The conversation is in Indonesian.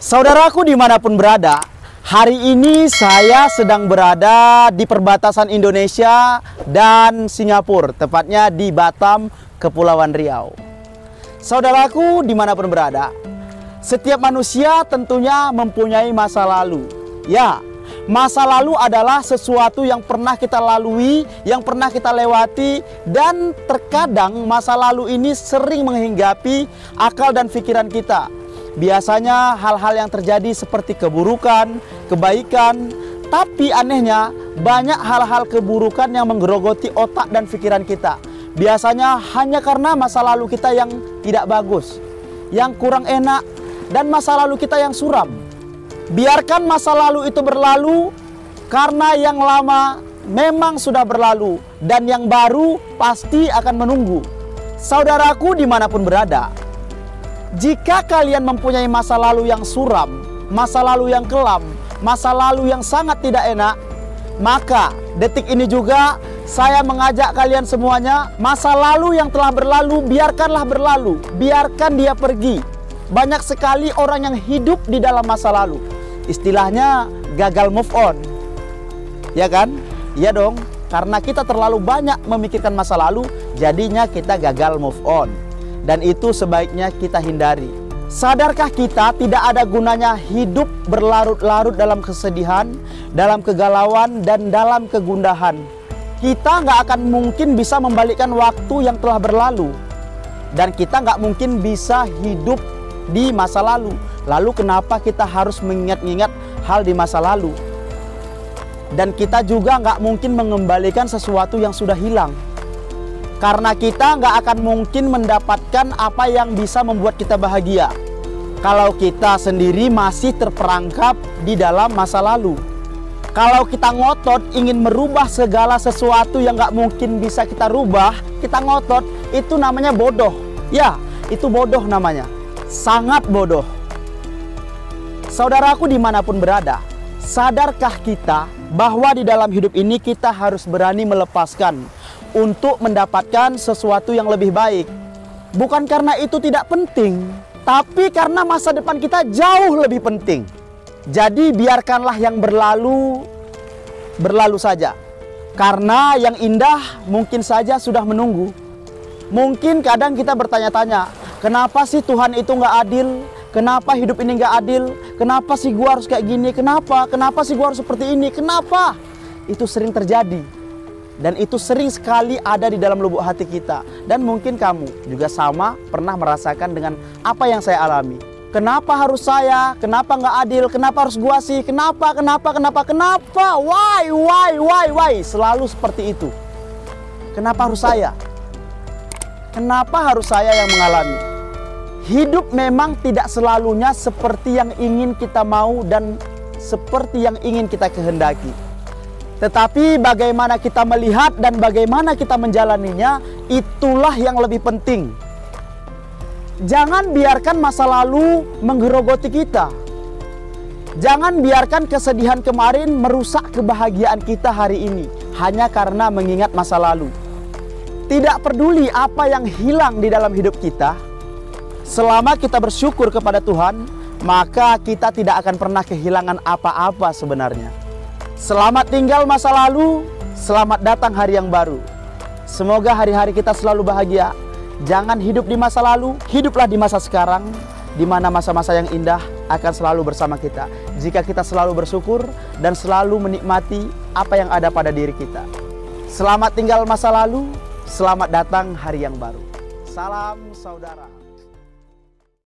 Saudaraku dimanapun berada, hari ini saya sedang berada di perbatasan Indonesia dan Singapura, tepatnya di Batam, Kepulauan Riau. Saudaraku dimanapun berada, setiap manusia tentunya mempunyai masa lalu. Ya, masa lalu adalah sesuatu yang pernah kita lalui, yang pernah kita lewati, dan terkadang masa lalu ini sering menghinggapi akal dan pikiran kita. Biasanya hal-hal yang terjadi seperti keburukan, kebaikan, tapi anehnya banyak hal-hal keburukan yang menggerogoti otak dan pikiran kita. Biasanya hanya karena masa lalu kita yang tidak bagus, yang kurang enak, dan masa lalu kita yang suram. Biarkan masa lalu itu berlalu, karena yang lama memang sudah berlalu, dan yang baru pasti akan menunggu. Saudaraku dimanapun berada, jika kalian mempunyai masa lalu yang suram, masa lalu yang kelam, masa lalu yang sangat tidak enak, maka detik ini juga saya mengajak kalian semuanya, masa lalu yang telah berlalu biarkanlah berlalu, biarkan dia pergi. Banyak sekali orang yang hidup di dalam masa lalu, istilahnya gagal move on, ya kan? Iya dong, karena kita terlalu banyak memikirkan masa lalu, jadinya kita gagal move on. Dan itu sebaiknya kita hindari. Sadarkah kita tidak ada gunanya hidup berlarut-larut dalam kesedihan, dalam kegalauan, dan dalam kegundahan. Kita nggak akan mungkin bisa membalikkan waktu yang telah berlalu. Dan kita nggak mungkin bisa hidup di masa lalu. Lalu kenapa kita harus mengingat-ingat hal di masa lalu? Dan kita juga nggak mungkin mengembalikan sesuatu yang sudah hilang. Karena kita nggak akan mungkin mendapatkan apa yang bisa membuat kita bahagia kalau kita sendiri masih terperangkap di dalam masa lalu. Kalau kita ngotot ingin merubah segala sesuatu yang nggak mungkin bisa kita rubah, kita ngotot, itu namanya bodoh. Ya, itu bodoh namanya. Sangat bodoh. Saudaraku dimanapun berada, sadarkah kita bahwa di dalam hidup ini kita harus berani melepaskan untuk mendapatkan sesuatu yang lebih baik. Bukan karena itu tidak penting, tapi karena masa depan kita jauh lebih penting. Jadi biarkanlah yang berlalu, berlalu saja. Karena yang indah mungkin saja sudah menunggu. Mungkin kadang kita bertanya-tanya, kenapa sih Tuhan itu nggak adil? Kenapa hidup ini nggak adil? Kenapa sih gua harus kayak gini? Kenapa? Kenapa sih gua harus seperti ini? Kenapa? Itu sering terjadi. Dan itu sering sekali ada di dalam lubuk hati kita. Dan mungkin kamu juga sama pernah merasakan dengan apa yang saya alami. Kenapa harus saya? Kenapa nggak adil? Kenapa harus gua sih? Kenapa? Why? Selalu seperti itu. Kenapa harus saya? Kenapa harus saya yang mengalami? Hidup memang tidak selalunya seperti yang ingin kita mau dan seperti yang ingin kita kehendaki. Tetapi bagaimana kita melihat dan bagaimana kita menjalaninya, itulah yang lebih penting. Jangan biarkan masa lalu menggerogoti kita. Jangan biarkan kesedihan kemarin merusak kebahagiaan kita hari ini hanya karena mengingat masa lalu. Tidak peduli apa yang hilang di dalam hidup kita, selama kita bersyukur kepada Tuhan, maka kita tidak akan pernah kehilangan apa-apa sebenarnya. Selamat tinggal masa lalu, selamat datang hari yang baru. Semoga hari-hari kita selalu bahagia. Jangan hidup di masa lalu, hiduplah di masa sekarang, di mana masa-masa yang indah akan selalu bersama kita. Jika kita selalu bersyukur dan selalu menikmati apa yang ada pada diri kita. Selamat tinggal masa lalu, selamat datang hari yang baru. Salam saudara.